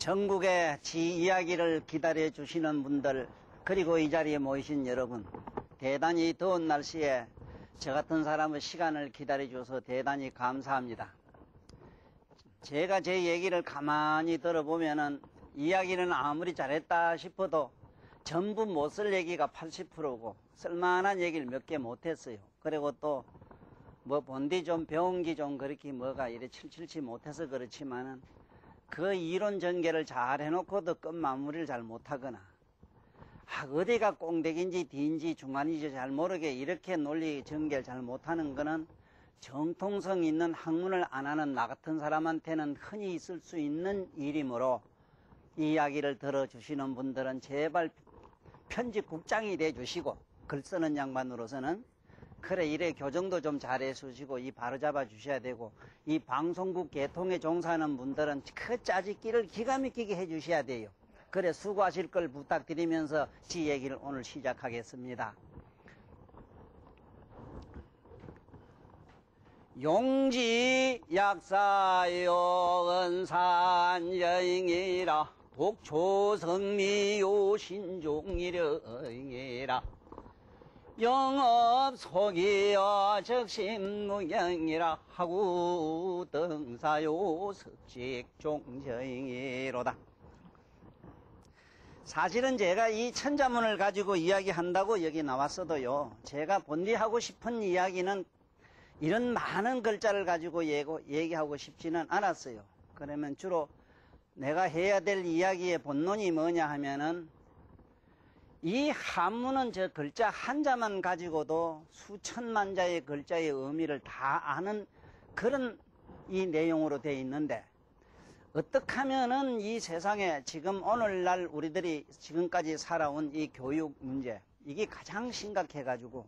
전국에 지 이야기를 기다려 주시는 분들, 그리고 이 자리에 모이신 여러분, 대단히 더운 날씨에 저 같은 사람의 시간을 기다려 줘서 대단히 감사합니다. 제가 제 얘기를 가만히 들어보면은 이야기는 아무리 잘했다 싶어도 전부 못 쓸 얘기가 80%고 쓸만한 얘기를 몇 개 못했어요. 그리고 또 뭐 본디 좀 배운 기 좀 그렇게 뭐가 이래 칠칠치 못해서 그렇지만은 그 이론 전개를 잘 해놓고도 끝 마무리를 잘 못하거나 어디가 꽁대기인지 뒤인지 중간인지 잘 모르게 이렇게 논리 전개를 잘 못하는 거는 정통성 있는 학문을 안 하는 나 같은 사람한테는 흔히 있을 수 있는 일이므로 이 이야기를 들어주시는 분들은 제발 편집국장이 돼주시고 글 쓰는 양반으로서는 그래 이래 교정도 좀 잘해주시고 이 바로잡아 주셔야 되고 이 방송국 개통에 종사하는 분들은 그 짜집기를 기가 막히게 해주셔야 돼요. 그래 수고하실 걸 부탁드리면서 지 얘기를 오늘 시작하겠습니다. 용지 약사요 은산 여인이라 독초성미요 신종이려이라 영업 속이여 적심무경이라 하구 등사요 습직종정이로다. 사실은 제가 이 천자문을 가지고 이야기한다고 여기 나왔어도요, 제가 본디하고 싶은 이야기는 이런 많은 글자를 가지고 얘기하고 싶지는 않았어요. 그러면 주로 내가 해야 될 이야기의 본론이 뭐냐 하면은 이 한문은 저 글자 한자만 가지고도 수천만 자의 글자의 의미를 다 아는 그런 이 내용으로 되어 있는데 어떻게 하면은 이 세상에 지금 오늘날 우리들이 지금까지 살아온 이 교육 문제 이게 가장 심각해 가지고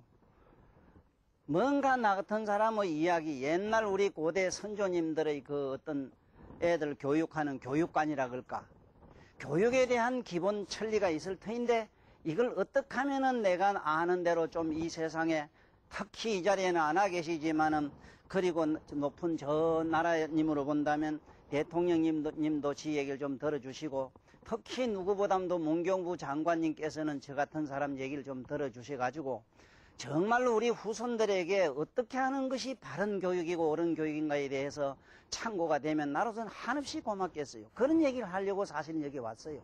뭔가 나 같은 사람의 이야기 옛날 우리 고대 선조님들의 그 어떤 애들 교육하는 교육관이라 그럴까 교육에 대한 기본 천리가 있을 터인데 이걸 어떻게 하면은 내가 아는 대로 좀 이 세상에 특히 이 자리에는 안 와 계시지만은 그리고 높은 저 나라님으로 본다면 대통령님도 지 얘기를 좀 들어주시고 특히 누구보다도 문경부 장관님께서는 저 같은 사람 얘기를 좀 들어주셔가지고 정말로 우리 후손들에게 어떻게 하는 것이 바른 교육이고 옳은 교육인가에 대해서 참고가 되면 나로서는 한없이 고맙겠어요. 그런 얘기를 하려고 사실 여기 왔어요.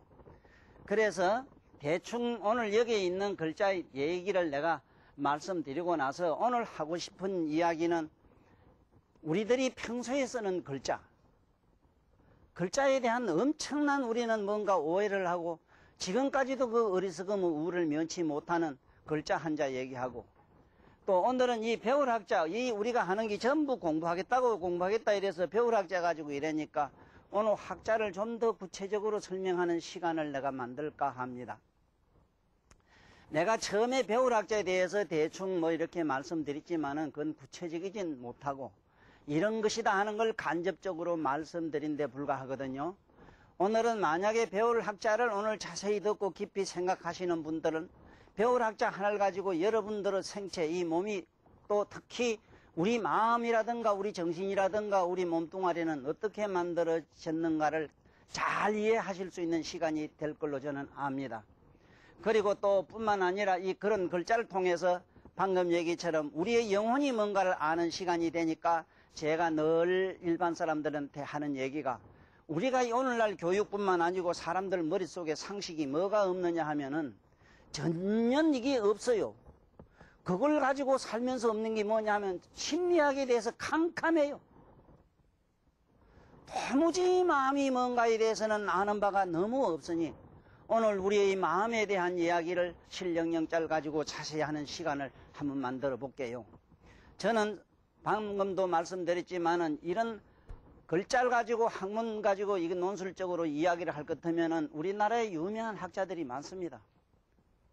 그래서 대충 오늘 여기에 있는 글자 얘기를 내가 말씀드리고 나서 오늘 하고 싶은 이야기는 우리들이 평소에 쓰는 글자에 대한 엄청난 우리는 뭔가 오해를 하고 지금까지도 그 어리석음 우를 면치 못하는 글자 한자 얘기하고 또 오늘은 이 배울 학자 이 우리가 하는 게 전부 공부하겠다 이래서 배울 학자 가지고 이러니까 오늘 학자를 좀 더 구체적으로 설명하는 시간을 내가 만들까 합니다. 내가 처음에 배울 학자에 대해서 대충 뭐 이렇게 말씀드렸지만은 그건 구체적이진 못하고 이런 것이다 하는 걸 간접적으로 말씀드린 데 불과하거든요. 오늘은 만약에 배울 학자를 오늘 자세히 듣고 깊이 생각하시는 분들은 배울 학자 하나를 가지고 여러분들의 생체, 이 몸이 또 특히 우리 마음이라든가 우리 정신이라든가 우리 몸뚱아리는 어떻게 만들어졌는가를 잘 이해하실 수 있는 시간이 될 걸로 저는 압니다. 그리고 또 뿐만 아니라 이 그런 글자를 통해서 방금 얘기처럼 우리의 영혼이 뭔가를 아는 시간이 되니까 제가 늘 일반 사람들한테 하는 얘기가 우리가 오늘날 교육뿐만 아니고 사람들 머릿속에 상식이 뭐가 없느냐 하면은 전혀 이게 없어요. 그걸 가지고 살면서 없는 게 뭐냐 하면 심리학에 대해서 캄캄해요. 도무지 마음이 뭔가에 대해서는 아는 바가 너무 없으니 오늘 우리의 마음에 대한 이야기를 실령영자를 가지고 자세히 하는 시간을 한번 만들어 볼게요. 저는 방금도 말씀드렸지만은 이런 글자를 가지고 학문 가지고 이게 논술적으로 이야기를 할 것 같으면은 우리나라에 유명한 학자들이 많습니다.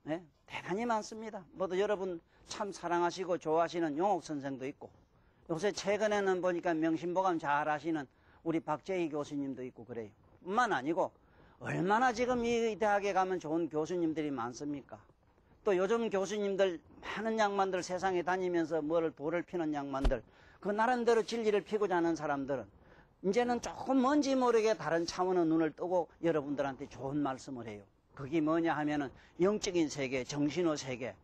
네? 대단히 많습니다. 모두 여러분 참 사랑하시고 좋아하시는 용옥 선생도 있고 요새 최근에는 보니까 명심보감 잘 하시는 우리 박재희 교수님도 있고 그래요. 뿐만 아니고 얼마나 지금 이 대학에 가면 좋은 교수님들이 많습니까? 또 요즘 교수님들 많은 양반들 세상에 다니면서 뭐를 돌을 피는 양반들 그 나름대로 진리를 피고자 하는 사람들은 이제는 조금 뭔지 모르게 다른 차원의 눈을 뜨고 여러분들한테 좋은 말씀을 해요. 그게 뭐냐 하면은 영적인 세계, 정신의 세계,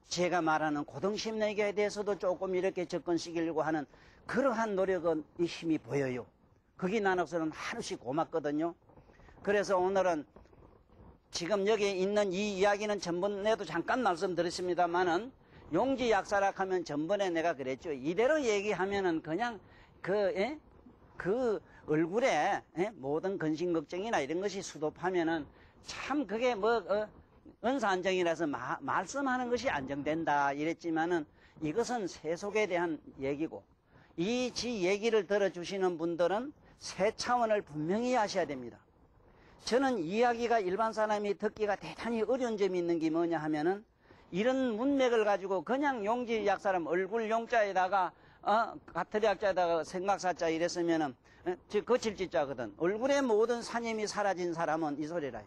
제가 말하는 고등심리학에 대해서도 조금 이렇게 접근시키려고 하는 그러한 노력은 이 힘이 보여요. 거기 나눠서는 하루씩 고맙거든요. 그래서 오늘은 지금 여기 있는 이 이야기는 전번에도 잠깐 말씀드렸습니다만은 용지 약사락 하면 전번에 내가 그랬죠. 이대로 얘기하면은 그냥 그 얼굴에 모든 근심 걱정이나 이런 것이 수도하면은 참 그게 은사안정이라서 말씀하는 것이 안정된다 이랬지만은 이것은 세속에 대한 얘기고 이 지 얘기를 들어주시는 분들은 세 차원을 분명히 아셔야 됩니다. 저는 이야기가 일반 사람이 듣기가 대단히 어려운 점이 있는 게 뭐냐 하면은 이런 문맥을 가지고 그냥 용지 약사람 얼굴 용자에다가 가트리 약자에다가 생각사자 이랬으면은 거칠지자거든. 얼굴에 모든 사념이 사라진 사람은 이 소리라요.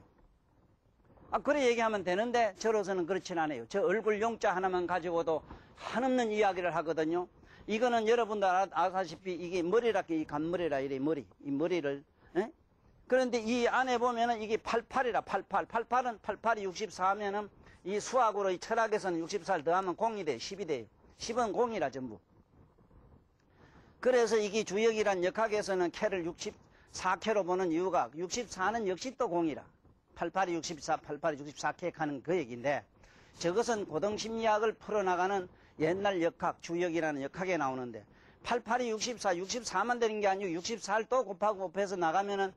그래 얘기하면 되는데 저로서는 그렇진 않아요. 저 얼굴 용자 하나만 가지고도 한없는 이야기를 하거든요. 이거는 여러분들 아시다시피 이게 머리랄게 이 간머리라 이래 머리 이 머리를 그런데 이 안에 보면은 이게 88이라 88은 88이 64면은 이 수학으로 이 철학에서는 64를 더하면 0이 돼 10이 돼요. 10은 0이라 전부. 그래서 이게 주역이란 역학에서는 캐를 64캐로 보는 이유가 64는 역시 또 0이라 88이 64, 88이 64캐 하는 그 얘기인데 저것은 고등심리학을 풀어나가는 옛날 역학, 주역이라는 역학에 나오는데 88이 64, 64만 되는 게 아니고 64를 또 곱해서 나가면은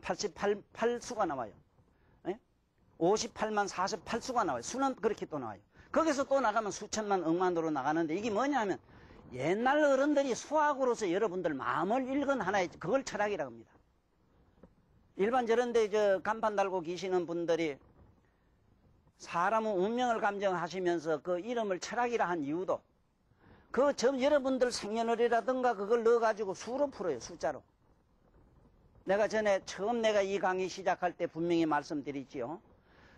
84,088수가 나와요. 58만 48수가 나와요. 수는 그렇게 또 나와요. 거기서 또 나가면 수천만 억만으로 나가는데 이게 뭐냐 하면 옛날 어른들이 수학으로서 여러분들 마음을 읽은 하나의 그걸 철학이라고 합니다. 일반 저런데 간판 달고 계시는 분들이 사람의 운명을 감정하시면서 그 이름을 철학이라 한 이유도 여러분들 생년월일이라든가 그걸 넣어가지고 수로 풀어요. 숫자로. 내가 전에 처음 내가 이 강의 시작할 때 분명히 말씀드렸지요.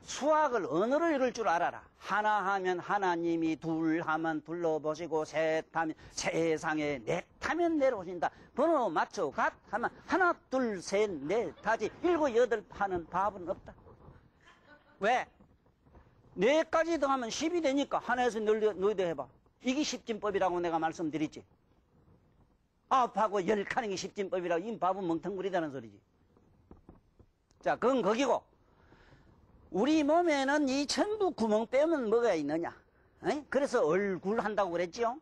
수학을 언어로 읽을 줄 알아라. 하나 하면 하나님이, 둘 하면 둘러보시고, 셋 하면 세상에, 넷 하면 내려오신다. 번호 맞춰 갓 하면 하나 둘 셋 넷 하지 일곱 여덟 하는 답은 없다. 왜? 네까지 더하면 10이 되니까 하나에서 너희도 해봐. 이게 십진법이라고 내가 말씀드렸지. 9하고 10하는 게 십진법이라고. 이 밥은 멍텅구리다는 소리지. 자, 그건 거기고. 우리 몸에는 이 전부 구멍 빼면 뭐가 있느냐. 그래서 얼굴 한다고 그랬지요.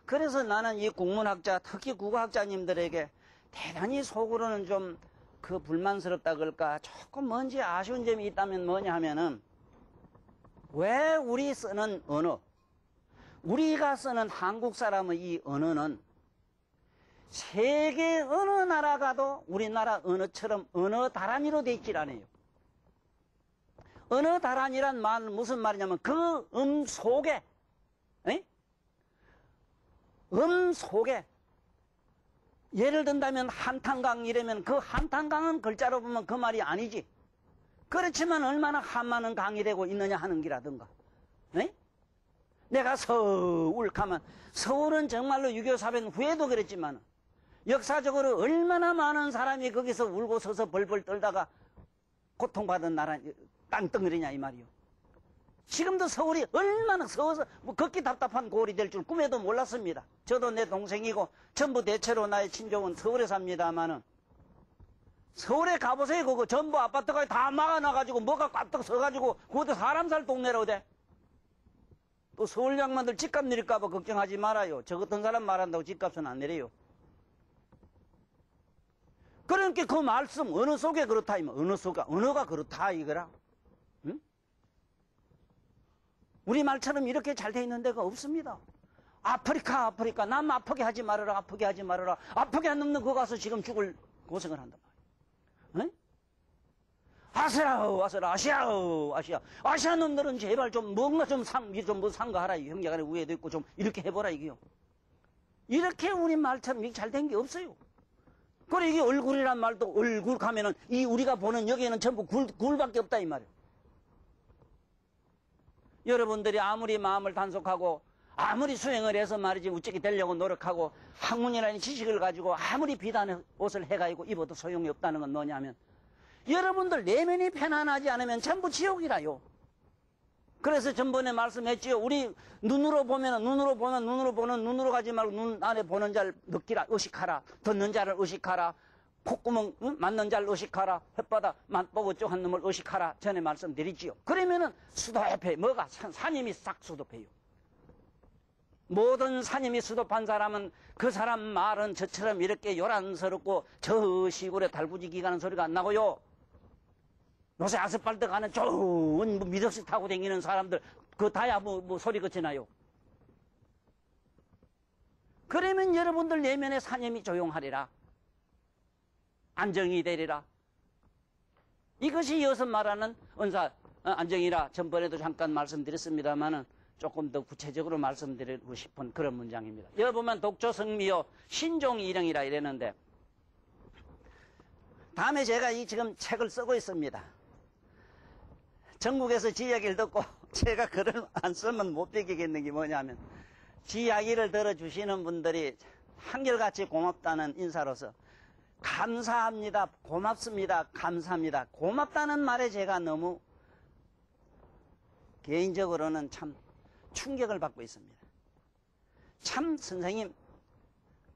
그래서 나는 이 국문학자, 특히 국어학자님들에게 대단히 속으로는 좀 불만스럽다 그럴까. 조금 뭔지 아쉬운 점이 있다면 뭐냐 하면은 왜 우리 쓰는 언어, 우리가 쓰는 한국 사람의 이 언어는 세계 어느 나라 가도 우리나라 언어처럼 언어 다란이로 돼 있질 않아요. 언어 다란이란 말은 무슨 말이냐면 그 속에, 속에 예를 든다면 한탄강 이라면 그 한탄강은 글자로 보면 그 말이 아니지. 그렇지만 얼마나 한많은 강이 되고 있느냐 하는 기라든가. 내가 서울 가면 서울은 정말로 6.25 사변 후에도 그랬지만 역사적으로 얼마나 많은 사람이 거기서 울고 서서 벌벌 떨다가 고통받은 나라 땅덩어리냐 이 말이요. 지금도 서울이 얼마나 서워서 걷기 답답한 고을이 될 줄 꿈에도 몰랐습니다. 저도 내 동생이고 전부 대체로 나의 친족은 서울에 삽니다마는 서울에 가보세요. 그거 전부 아파트가 다 막아놔가지고 뭐가 꽉떡 서가지고 그것도 사람 살 동네라고 돼. 또 서울 양반들 집값 내릴까봐 걱정하지 말아요. 저 같은 사람 말한다고 집값은 안 내려요. 그러니까 그 말씀 어느 속에 그렇다 이면 언어가 그렇다 이거라. 응? 우리 말처럼 이렇게 잘 돼 있는 데가 없습니다. 아프리카 남 아프게 하지 말아라. 아프게 안 넘는 거 가서 지금 죽을 고생을 한단 말이야. 응? 아시아 놈들은 제발 좀 뭔가 좀 상가하라. 형제간에 우애도 있고 좀 이렇게 해보라 이게요. 이렇게 우리 말처럼 이렇게 잘 된 게 없어요. 그래 이게 얼굴이란 말도 얼굴 가면은 이 우리가 보는 여기에는 전부 굴밖에 없다 이 말이에요. 여러분들이 아무리 마음을 단속하고 아무리 수행을 해서 말이지 우째기 되려고 노력하고 학문이라는 지식을 가지고 아무리 비단의 옷을 해가지고 입어도 소용이 없다는 건 뭐냐면 여러분들 내면이 편안하지 않으면 전부 지옥이라요. 그래서 전번에 말씀했지요. 우리 눈으로 보면 눈으로 보는 눈으로 가지 말고 눈 안에 보는 자를 느끼라 의식하라. 듣는 자를 의식하라. 콧구멍 맞는 자를 의식하라. 혓바닥 맛보고 쪽한 놈을 의식하라. 전에 말씀드리지요. 그러면은 수도패 뭐가 산임이 싹 수도패요. 모든 산임이 수도판 사람은 그 사람 말은 저처럼 이렇게 요란스럽고 저 시골에 달구지기 가는 소리가 안 나고요. 요새 아스팔트 가는 좋은 미덕식 타고 다니는 사람들 그 다야 뭐 소리 거치나요? 그러면 여러분들 내면의 산임이 조용하리라. 안정이 되리라. 이것이 이어서 말하는 은사 안정이라. 전번에도 잠깐 말씀드렸습니다만은 조금 더 구체적으로 말씀드리고 싶은 그런 문장입니다. 여기 보면 독초성미요 신종일령이라 이랬는데 다음에 제가 이 지금 책을 쓰고 있습니다. 전국에서 지 이야기를 듣고 제가 글을 안 쓰면 못 베기겠는 게 뭐냐면 지 이야기를 들어주시는 분들이 한결같이 고맙다는 인사로서 감사합니다. 고맙습니다. 감사합니다. 고맙다는 말에 제가 너무 개인적으로는 참 충격을 받고 있습니다. 참 선생님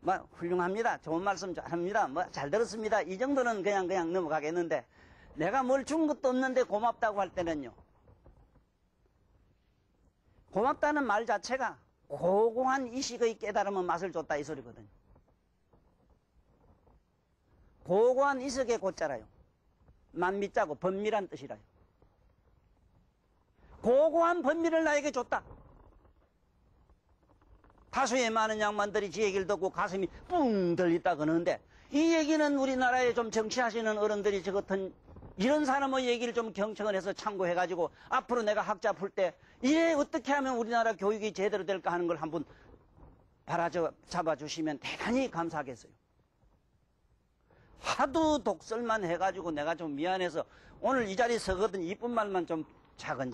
뭐 훌륭합니다. 좋은 말씀 잘합니다. 뭐 잘 들었습니다. 이 정도는 그냥 넘어가겠는데 내가 뭘 준 것도 없는데 고맙다고 할 때는요. 고맙다는 말 자체가 고고한 이식의 깨달음은 맛을 줬다 이 소리거든요. 고고한 이식의 고자라요. 만미자고 번미란 뜻이라요. 고고한 번미를 나에게 줬다. 다수의 많은 양반들이 지 얘기를 듣고 가슴이 뿡 들렸다 그러는데 이 얘기는 우리나라에 좀 정치하시는 어른들이 저 같은 이런 사람의 얘기를 좀 경청을 해서 참고해가지고 앞으로 내가 학자 풀 때 이래 어떻게 하면 우리나라 교육이 제대로 될까 하는 걸 한번 잡아주시면 대단히 감사하겠어요. 하도 독설만 해가지고 내가 좀 미안해서 오늘 이 자리에 서거든 이쁜 말만 좀 작은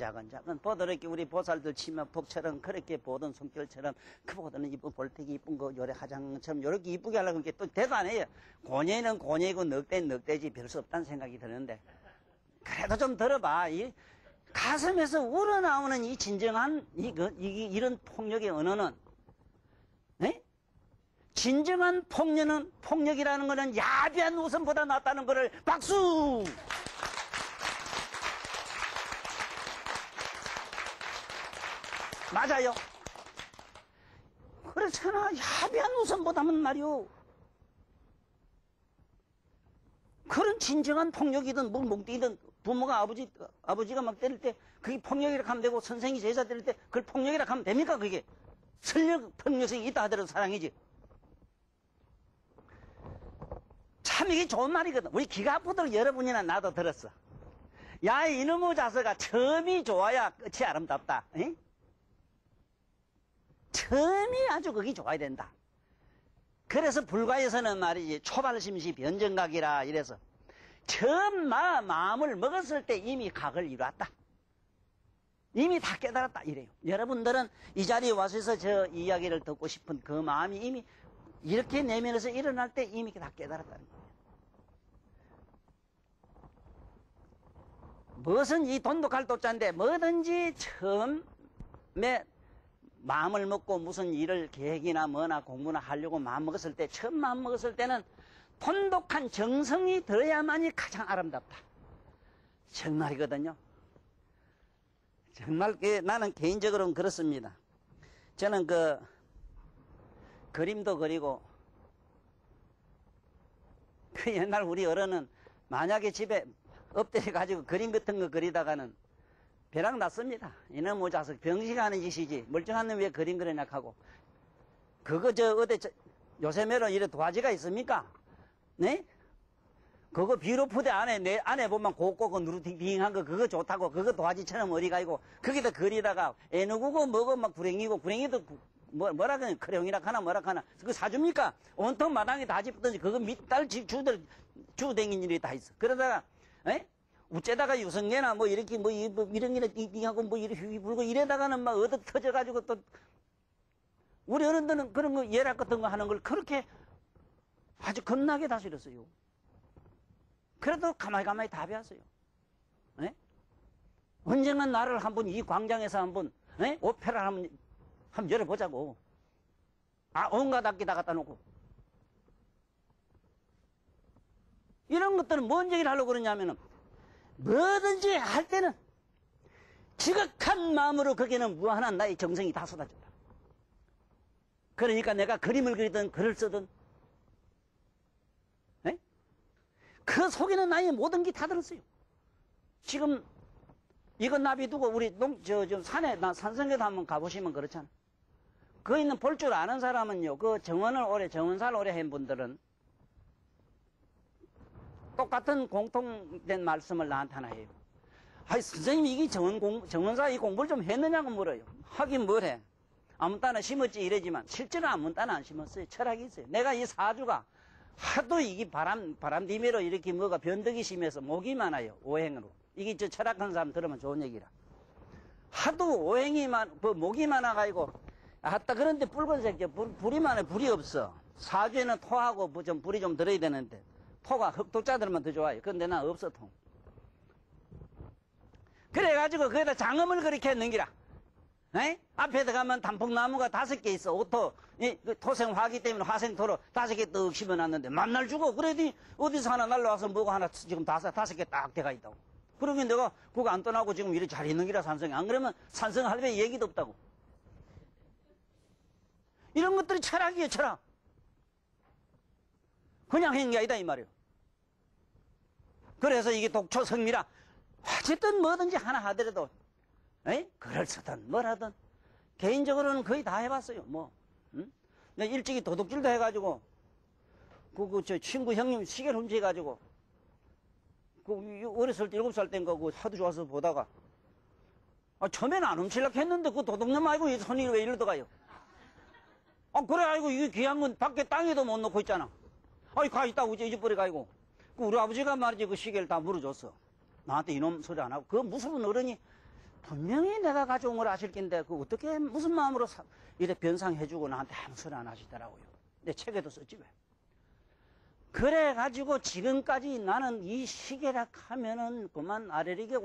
보드럽게 우리 보살들 치마폭처럼 그렇게 보던 성격처럼 그보다는 이쁜 볼태기 이쁜 거 요래 화장처럼 요렇게 이쁘게 하려고 그게 또 대도 안 해요. 고뇌는 고뇌고 넉대는 넉대지 별 수 없다는 생각이 드는데 그래도 좀 들어봐. 이 가슴에서 우러나오는 이 진정한 이런 폭력의 언어는 네? 진정한 폭력이라는 것은 야비한 웃음보다 낫다는 것을 박수! 맞아요. 그렇잖아. 야비한 웃음보다는 말이요. 그런 진정한 폭력이든 뭐 뭉뚱이든 부모가 아버지가 막 때릴 때 그게 폭력이라 하면 되고 선생이 제자 때릴 때 그걸 폭력이라 하면 됩니까? 그게 설령 폭력성이 있다 하더라도 사랑이지. 참 이게 좋은 말이거든. 우리 기가 아프도록 여러분이나 나도 들었어. 야 이놈의 자서가 처음이 좋아야 끝이 아름답다. 에? 처음이 아주 그게 좋아야 된다. 그래서 불가에서는 말이지 초발심시 변정각이라 이래서 처음 마음을 먹었을 때 이미 각을 이루었다. 이미 다 깨달았다 이래요. 여러분들은 이 자리에 와서 저 이야기를 듣고 싶은 그 마음이 이미 이렇게 내면에서 일어날 때 이미 다 깨달았다는 거예요. 무엇은 이 돈도 갈도자인데 뭐든지 처음에 마음을 먹고 무슨 일을 계획이나 뭐나 공부나 하려고 마음 먹었을 때 처음 마음 먹었을 때는 돈독한 정성이 들어야만이 가장 아름답다. 정말이거든요. 정말 나는 개인적으로는 그렇습니다. 저는 그림도 그리고 그 옛날 우리 어른은 만약에 집에 엎드려 가지고 그림 같은 거 그리다가는 벼락 났습니다. 이놈의 자식 병식하는 짓이지 멀쩡한 놈 왜 그림 그리냐 하고 그거 요새매로 이래 도화지가 있습니까? 네? 그거 비로푸대 안에 보면 곱고 누르팅팅한 거 그거 좋다고 그거 도화지처럼 어디 가고 거기다 그리다가 애누구고 뭐고 막 구랭이도 뭐라 그러냐 크레용이라 하나 뭐라 하나 그거 사줍니까? 온통 마당에 다 집든지 그거 밑달 주댕긴 일이 다 있어. 그러다가 우째다가 유성계나 뭐 이렇게 뭐 이런 게 하고 뭐 이렇게 불고 이래다가는 막 얻어 터져가지고 또 우리 어른들은 그런 거 예락 같은 거 하는 걸 그렇게 아주 겁나게 다스렸어요. 그래도 가만히 다 배웠어요. 네? 언젠가 나를 한번 이 광장에서 한번 네? 오페라를 한번 열어보자고. 온갖 악기 다 갖다 놓고. 이런 것들은 뭔 얘기를 하려고 그러냐면은 뭐든지 할 때는 지극한 마음으로 거기에는 무한한 나의 정성이 다 쏟아진다. 그러니까 내가 그림을 그리든 글을 쓰든 네? 그 속에는 나의 모든 게 다 들었어요. 지금 이거 놔비두고 우리 좀 산에 산성에도 한번 가보시면 그렇잖아. 그 있는 볼 줄 아는 사람은요, 그 정원사를 오래 한 분들은 똑같은 공통된 말씀을 나한테 하나 해요. 아이, 선생님, 이게 정원사 이 공부를 좀 했느냐고 물어요. 하긴 뭘 해. 아무 따나 심었지 이러지만, 실제로 아무 따나 안 심었어요. 철학이 있어요. 내가 이 사주가 하도 이게 바람디미로 이렇게 뭐가 변덕이 심해서 목이 많아요. 오행으로. 이게 저 철학하는 사람 들으면 좋은 얘기라. 하도 목이 많아가지고, 그런데 붉은색, 불이 많아요. 불이 없어. 사주에는 토하고 불이 좀 들어야 되는데, 토가 흑토자들만 더 좋아요. 그런데 난 없어, 토. 그래가지고 거기다 장엄을 그렇게 했는 기라. 앞에 들어가면 단풍나무가 5개 있어. 오토, 토생화기 때문에 화생토로 5개 떡 심어놨는데, 만날 주고, 그래도 어디서 하나 날라와서 뭐가 하나 지금 5개 딱 돼가 있다고. 그러면 내가 그거 안 떠나고 지금 이렇게 잘 있는 기라, 산성에. 안 그러면 산성 할배 얘기도 없다고. 이런 것들이 철학이에요, 철학. 그냥 하는 게 아니다, 이 말이에요. 그래서 이게 독초성미라. 어쨌든 뭐든지 하나 하더라도, 글을 쓰든 뭘 하든, 개인적으로는 거의 다 해봤어요, 뭐. 응? 내가 일찍이 도둑질도 해가지고, 저 친구 형님 시계를 훔쳐가지고, 어렸을 때 7살 땐 거고 하도 좋아서 보다가, 처음에는 안 훔치려고 했는데, 그 도둑놈 아이고, 손이 왜 이리로 들어가요? 그래, 아이고, 이게 귀한 건 밖에 땅에도 못 놓고 있잖아. 가 있다고 잊어버려가지고. 우리 아버지가 말이지 그 시계를 다 물어줬어. 나한테 이놈 소리 안 하고. 그 무서운 어른이 분명히 내가 가져온 걸 아실 텐데, 어떻게 무슨 마음으로 이래 변상해주고 나한테 아무 소리 안 하시더라고요. 내 책에도 썼지 왜. 그래가지고 지금까지 나는 이 시계라 하면은 그만 아래리게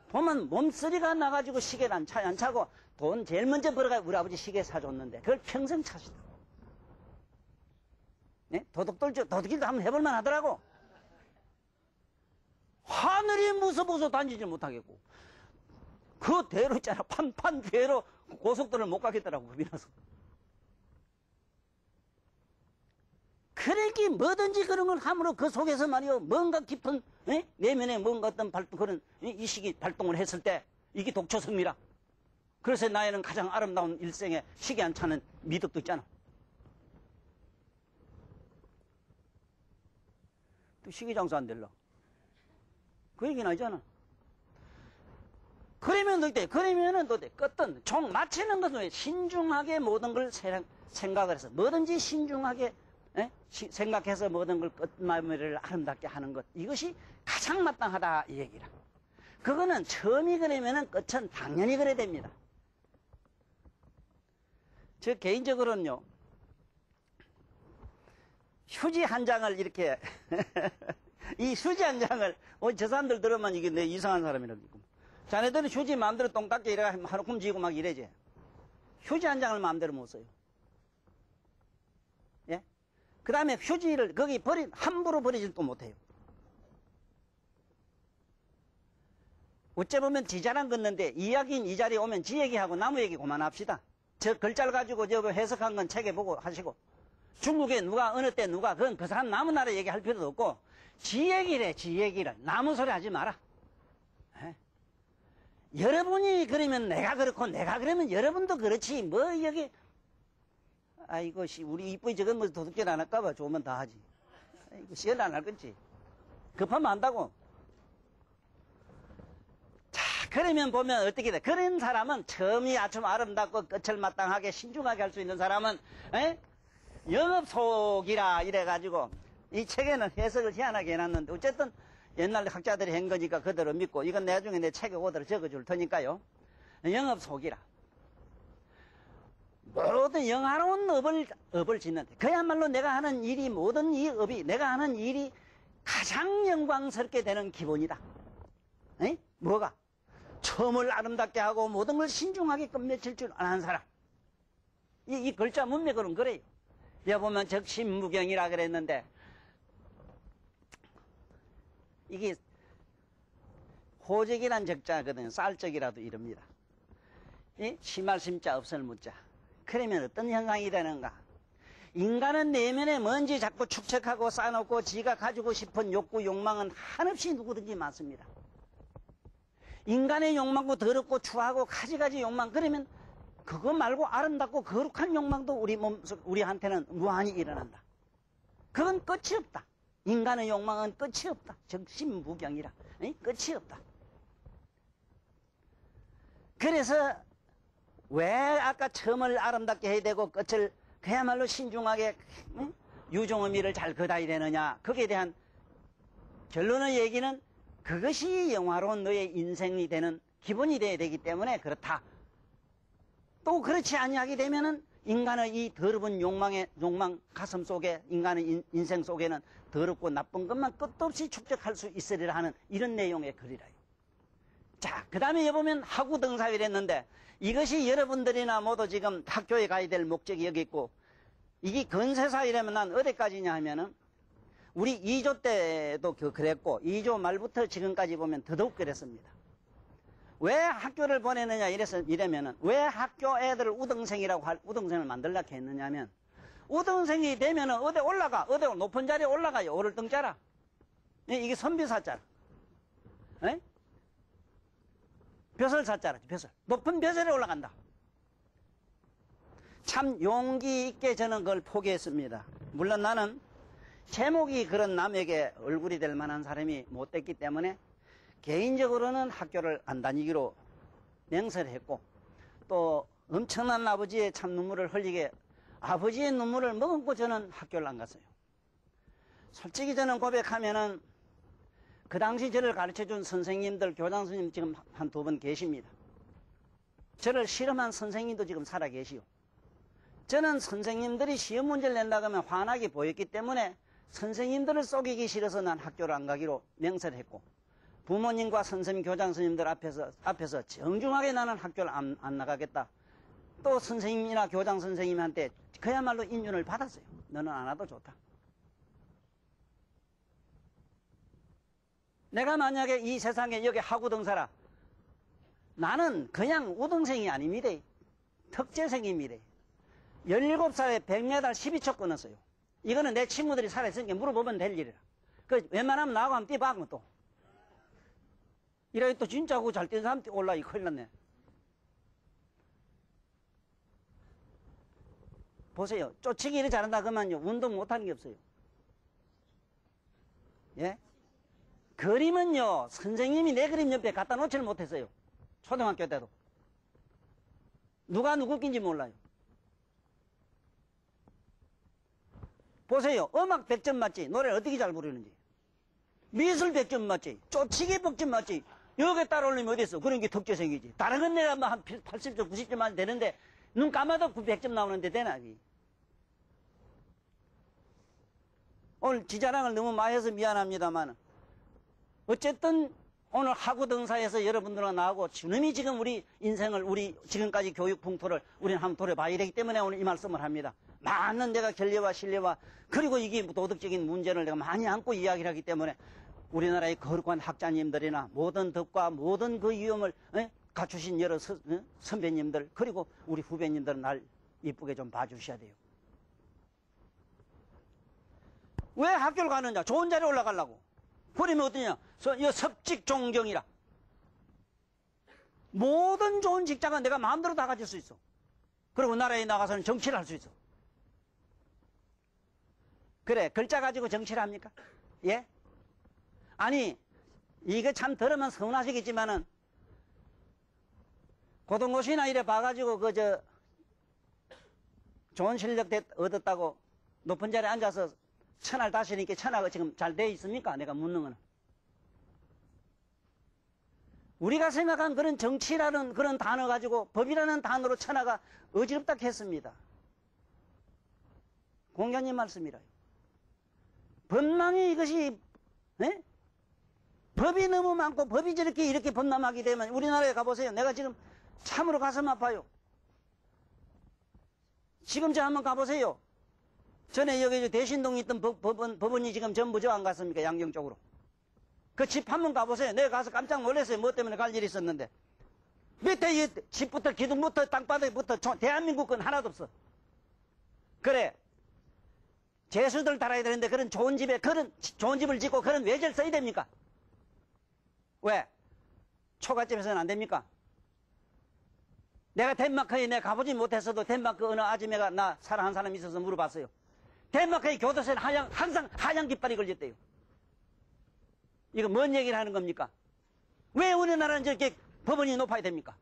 보면 몸쓰리가 나가지고 시계를 안 차고 돈 제일 먼저 벌어가 우리 아버지 시계 사줬는데 그걸 평생 차시더라고. 네? 도둑질도 한번 해볼만 하더라고. 하늘이 무서워서 다니질 못하겠고 그 대로 있잖아. 판판 대로 고속도로를 못 가겠더라고. 겁이 나서. 그러기 뭐든지 그런 걸 함으로 그 속에서 말이요 뭔가 깊은 내면에 뭔가 어떤 그런 이식이 발동을 했을 때 이게 독초성미라. 그래서 나에는 가장 아름다운 일생에 시계 안 차는 미덕도 있잖아. 또 시계 장사 안 될라. 그 얘기는 아니잖아. 그러면은 또 어떤 총 마치는 것은 왜 신중하게 모든 걸 생각을 해서 뭐든지 신중하게 생각해서 모든 걸 끝마무리를 아름답게 하는 것. 이것이 가장 마땅하다 이 얘기라. 그거는 처음이 그러면은 끝은 당연히 그래야 됩니다. 저 개인적으로는요. 휴지 한 장을 이렇게 이 휴지 한 장을 저 사람들 들으면 이게 내 이상한 사람이라고. 자네들은 휴지 마음대로 똥 닦게 이래가 하루 굶지고 막 이래지. 휴지 한 장을 마음대로 못 써요. 예? 그 다음에 휴지를 거기 함부로 버리지도 못해요. 어째 보면 지 자랑 걷는데 이야기인 이 자리에 오면 지 얘기하고 나무 얘기 그만합시다. 저 글자를 가지고 저 해석한 건 책에 보고 하시고 중국에 누가 어느 때 누가 그건 그 사람 나무 나라 얘기할 필요도 없고 지 얘기래. 지 얘기를 나무 소리 하지 마라. 에? 여러분이 그러면 내가 그렇고 내가 그러면 여러분도 그렇지. 뭐 여기 아이고 우리 이쁘이 저건 뭐 도둑질 안 할까봐 좋으면 다 하지. 아이고 시연 안 할 건지 급하면 안다고. 그러면 보면 어떻게 돼? 그런 사람은 처음이 아주 아름답고 끝을 마땅하게 신중하게 할 수 있는 사람은 영업속이라 이래가지고 이 책에는 해석을 희한하게 해놨는데 어쨌든 옛날 학자들이 한 거니까 그대로 믿고 이건 나중에 내 책에 오더라 적어줄 테니까요. 영업속이라. 모든 영화로운 업을 짓는데, 그야말로 내가 하는 일이, 모든 이 업이, 내가 하는 일이 가장 영광스럽게 되는 기본이다. 에? 뭐가? 처음을 아름답게 하고 모든 걸 신중하게 끝맺힐 줄 아는 사람. 이 글자 문맥으로는 그래요. 여기 보면 적심무경이라 그랬는데, 이게 호적이란 적자거든요. 쌀적이라도 이럽니다. 심할 심자 없을 무자. 그러면 어떤 현상이 되는가? 인간은 내면에 뭔지 자꾸 축적하고 쌓아놓고 지가 가지고 싶은 욕구, 욕망은 한없이 누구든지 많습니다. 인간의 욕망도 더럽고 추하고 가지가지 욕망, 그러면 그거 말고 아름답고 거룩한 욕망도 우리한테는 무한히 일어난다. 그건 끝이 없다. 인간의 욕망은 끝이 없다. 적심무경이라. 끝이 없다. 그래서 왜 아까 처음을 아름답게 해야 되고 끝을 그야말로 신중하게 유종의미를 잘 거다야 되느냐, 거기에 대한 결론의 얘기는 그것이 영화로운 너의 인생이 되는 기본이 되어야 되기 때문에 그렇다. 또 그렇지 아니하게 되면은 인간의 이 더러운 욕망 가슴 속에, 인간의 인생 속에는 더럽고 나쁜 것만 끝도 없이 축적할 수 있으리라 하는 이런 내용의 글이라요. 자, 그 다음에 여보면 하구등사위를 했는데, 이것이 여러분들이나 모두 지금 학교에 가야 될 목적이 여기 있고, 이게 건세사이라면 난 어디까지냐 하면은, 우리 2조 때도 그랬고, 2조 말부터 지금까지 보면 더더욱 그랬습니다. 왜 학교를 보내느냐 이러면은, 왜 학교 애들을 우등생이라고 우등생을 만들려고 했느냐 하면, 우등생이 되면은 어디 올라가, 어디 높은 자리에 올라가요. 오를 등자라. 이게 선비사자라. 에? 벼슬사자라. 벼슬. 높은 벼슬에 올라간다. 참 용기 있게 저는 그걸 포기했습니다. 물론 나는 제목이 그런 남에게 얼굴이 될 만한 사람이 못 됐기 때문에 개인적으로는 학교를 안 다니기로 맹세를 했고, 또 엄청난 아버지의 참 눈물을 흘리게, 아버지의 눈물을 머금고 저는 학교를 안 갔어요. 솔직히 저는 고백하면은 그 당시 저를 가르쳐준 선생님들, 교장 선생님 지금 한 두 분 계십니다. 저를 실험한 선생님도 지금 살아 계시오. 저는 선생님들이 시험 문제를 낸다고 하면 환하게 보였기 때문에 선생님들을 속이기 싫어서 난 학교를 안 가기로 맹세를 했고, 부모님과 선생님, 교장 선생님들 앞에서 정중하게 나는 학교를 안 나가겠다. 또 선생님이나 교장 선생님한테 그야말로 인준을 받았어요. 너는 안 와도 좋다. 내가 만약에 이 세상에 여기 하구등사라, 나는 그냥 우등생이 아닙니다. 특재생입니다. 17살에 100m 12초 끊었어요. 이거는 내 친구들이 살아있으니까 물어보면 될 일이라. 그 웬만하면 나하고 한번 뛰어봐면 또. 이래 또 진짜 그거 잘 뛰는 사람 올라, 이 큰일 났네. 보세요. 쫓치기 이렇게 잘한다 그러면요, 운동 못하는 게 없어요. 예? 그림은요, 선생님이 내 그림 옆에 갖다 놓지를 못했어요. 초등학교 때도. 누가 누구 낀지 몰라요. 보세요. 음악 100점 맞지? 노래를 어떻게 잘 부르는지. 미술 100점 맞지? 쫓치기 100점 맞지? 여기에 따라 올리면 어디 있어? 그런 게 특재생이지. 다른 건 내가 뭐 한 80점, 90점만 되는데, 눈 감아도 100점 나오는데 되나? 오늘 지 자랑을 너무 많이 해서 미안합니다만, 어쨌든 오늘 하구등사에서 여러분들과 나하고 주님이 지금 우리 인생을, 우리 지금까지 교육 풍토를 우리는 한번 돌아봐야 되기 때문에 오늘 이 말씀을 합니다. 많은 내가 견례와 신뢰와, 그리고 이게 도덕적인 문제를 내가 많이 안고 이야기를 하기 때문에 우리나라의 거룩한 학자님들이나 모든 덕과 모든 그 위험을 갖추신 여러 선배님들, 그리고 우리 후배님들은 날 이쁘게 좀 봐주셔야 돼요. 왜 학교를 가느냐? 좋은 자리에 올라가려고. 그러면 어떠냐? 석직종경이라. 모든 좋은 직장은 내가 마음대로 다 가질 수 있어. 그리고 나라에 나가서는 정치를 할 수 있어. 그래, 글자 가지고 정치를 합니까? 예? 아니, 이게 참 들으면 서운하시겠지만은, 고등고시나 이래 봐가지고, 좋은 실력 얻었다고 높은 자리에 앉아서 천할 다시니까 천하가 지금 잘 돼 있습니까? 내가 묻는 거는. 우리가 생각한 그런 정치라는 그런 단어 가지고 법이라는 단어로 천하가 어지럽다 했습니다. 공자님 말씀이라요. 법망이 이것이 에? 법이 너무 많고 법이 저렇게 이렇게 범람하게 되면 우리나라에 가보세요. 내가 지금 참으로 가슴 아파요. 지금 저 한번 가보세요. 전에 여기 대신동에 있던 법원이 지금 전부 저 안 갔습니까? 양경 쪽으로. 그 집 한번 가보세요. 내가 가서 깜짝 놀랐어요. 뭐 때문에 갈 일이 있었는데. 밑에 집부터 기둥부터 땅바닥부터 대한민국 건 하나도 없어. 그래. 재수들 달아야 되는데 그런 좋은 집에 그런 좋은 집을 짓고 그런 외제를 써야 됩니까? 왜? 초가집에서는 안 됩니까? 내가 덴마크에 내가 가보지 못했어도 덴마크 어느 아줌매가 나 사랑한 사람이 있어서 물어봤어요. 덴마크의 교도소에는 항상 하얀 깃발이 걸렸대요. 이거 뭔 얘기를 하는 겁니까? 왜 우리나라는 저렇게 법원이 높아야 됩니까?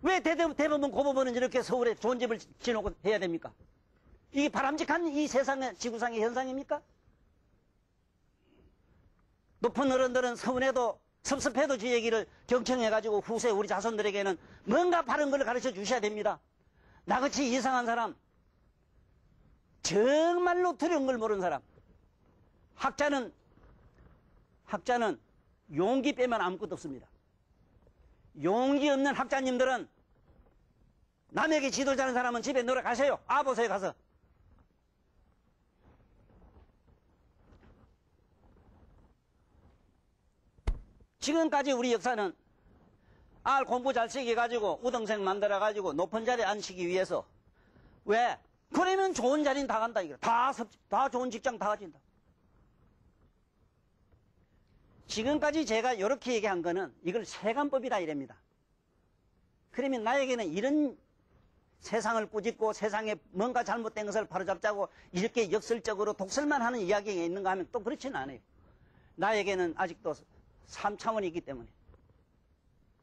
왜 대법원 고법원은 이렇게 서울에 좋은 집을 지어놓고 해야 됩니까? 이게 바람직한 이 세상의 지구상의 현상입니까? 높은 어른들은 서운해도 섭섭해도 지 얘기를 경청해가지고 후세 우리 자손들에게는 뭔가 바른 걸 가르쳐 주셔야 됩니다. 나같이 이상한 사람, 정말로 두려운 걸 모르는 사람, 학자는 용기 빼면 아무것도 없습니다. 용기 없는 학자님들은 남에게 지도 자는 사람은 집에 놀아 가세요. 보세요 가서. 지금까지 우리 역사는 공부 잘 시켜가지고 우등생 만들어가지고 높은 자리에 앉히기 위해서 왜? 그러면 좋은 자리는 다 간다 이거. 다 좋은 직장 다 가진다. 지금까지 제가 이렇게 얘기한 거는 이걸 세간법이라 이랍니다. 그러면 나에게는 이런 세상을 꾸짖고 세상에 뭔가 잘못된 것을 바로잡자고 이렇게 역설적으로 독설만 하는 이야기가 있는가 하면 또 그렇지는 않아요. 나에게는 아직도 3차원이 있기 때문에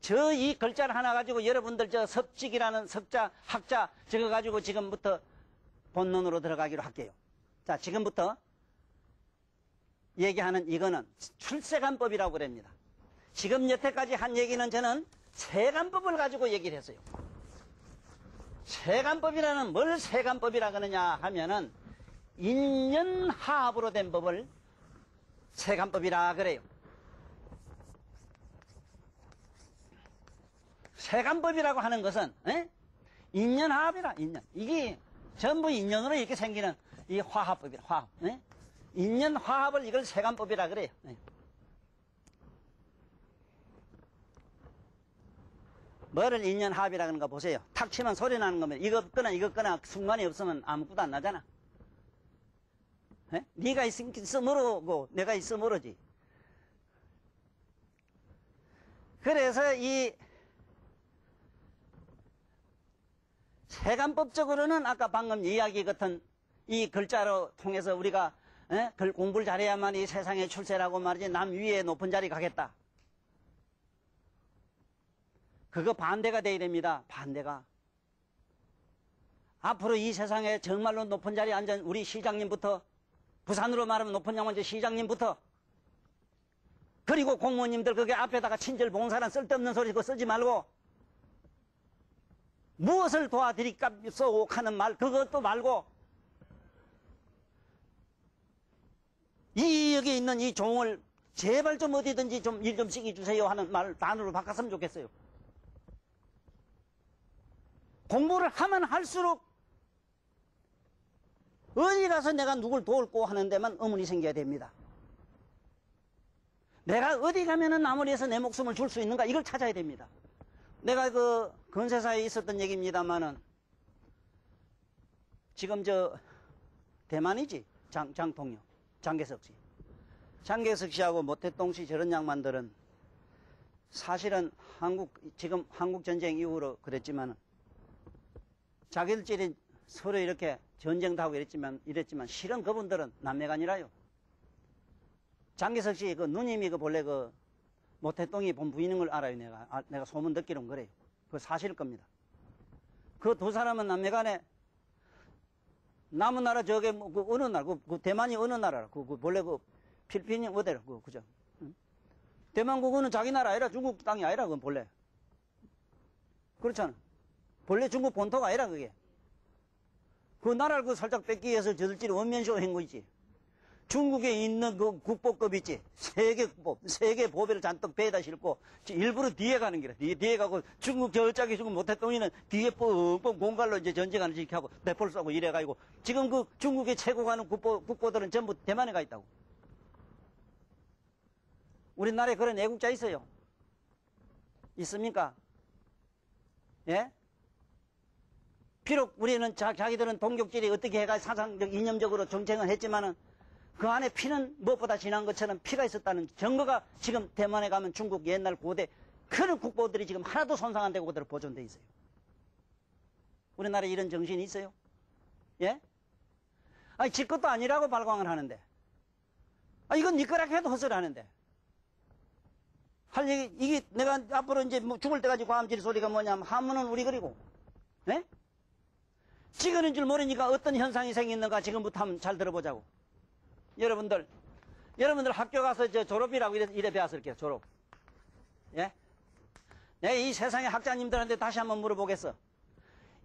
저 이 글자를 하나 가지고 여러분들 저 섭직이라는 석자 학자 저거 가지고 지금부터 본론으로 들어가기로 할게요. 자, 지금부터 얘기하는 이거는 출세간법이라고 그럽니다. 지금 여태까지 한 얘기는 저는 세간법을 가지고 얘기를 했어요. 세간법이라는 뭘 세간법이라 그러냐 하면은 인연하합으로 된 법을 세간법이라 그래요. 세간법이라고 하는 것은 인연하합이라 인연. 이게 전부 인연으로 이렇게 생기는 이 화합법이라 화합. 인연화합을 이걸 세간법이라 그래요. 뭐를 인연화합이라 그러는가 보세요. 탁 치면 소리 나는 거면 이거 순간이 없으면 아무것도 안 나잖아. 네가 있어 모르고 내가 있어 모르지. 그래서 이 세간법적으로는 아까 방금 이야기 같은 이 글자로 통해서 우리가 공부를 잘해야만 이 세상에 출세라고 말이지 남 위에 높은 자리 가겠다. 그거 반대가 돼야 됩니다. 반대가. 앞으로 이 세상에 정말로 높은 자리에 앉은 우리 시장님부터 부산으로 말하면 높은 양반제 시장님부터 그리고 공무원님들 그게 앞에다가 친절 봉사란 쓸데없는 소리 그거 쓰지 말고 무엇을 도와드릴까서 하는 말 그것도 말고 여기 있는 이 종을 제발 좀 어디든지 좀 일 좀 시켜주세요 하는 말 단어로 바꿨으면 좋겠어요. 공부를 하면 할수록 어디 가서 내가 누굴 도울고 하는 데만 의문이 생겨야 됩니다. 내가 어디 가면은 남을 위해서 내 목숨을 줄 수 있는가 이걸 찾아야 됩니다. 내가 그 건세사에 있었던 얘기입니다만은 지금 저 대만이지 장통령 장개석 씨. 장개석 씨하고 모태동 씨 저런 양반들은 사실은 지금 한국전쟁 이후로 그랬지만 자기들끼리 서로 이렇게 전쟁도 하고 이랬지만 실은 그분들은 남매가 아니라요. 장개석 씨 그 누님이 본래 모태동이 본 부인인 걸 알아요. 내가 소문 듣기로는 그래요. 그거 사실일 겁니다. 그 두 사람은 남매간에 남은 나라 저게 어느 나라 그 대만이 어느 나라라 본래 필리핀이 어디라 그죠? 응? 대만 그거는 자기 나라 아니라 중국 땅이 아니라 그건 본래. 그렇잖아. 본래 중국 본토가 아니라 그게. 그 나라를 그 살짝 뺏기 위해서 저들끼리 원면쇼 한 거지. 중국에 있는 그 국보급 있지. 세계 국보, 세계 보배를 잔뜩 배에다 싣고 일부러 뒤에 가는 길이야. 뒤에 가고 중국 저짝이 지금 못했더니는 뒤에 뻥뻥 공갈로 이제 전쟁하는 짓 하고 대포를 쏘고 이래가지고 지금 그 중국의 최고 가는 국보들은 전부 대만에 가 있다고. 우리나라에 그런 애국자 있어요? 있습니까? 예? 비록 우리는 자기들은 동족끼리 어떻게 해가 사상적, 이념적으로 정쟁을 했지만은 그 안에 피는 무엇보다 진한 것처럼 피가 있었다는 증거가 지금 대만에 가면 중국 옛날 고대 그런 국보들이 지금 하나도 손상 안 되고 그대로 보존되어 있어요. 우리나라에 이런 정신이 있어요? 예? 아니, 지 것도 아니라고 발광을 하는데. 아, 이건 니 거라 해도 헛소리 하는데. 할 얘기, 이게 내가 앞으로 이제 뭐 죽을 때까지 과음질 소리가 뭐냐면 하문은 우리 그리고, 예? 찍어낸 줄 모르니까 어떤 현상이 생기는가 지금부터 한번 잘 들어보자고. 여러분들 학교 가서 저 졸업이라고 이래 배웠을게요, 졸업. 예? 내가 이 세상의 학자님들한테 다시 한번 물어보겠어.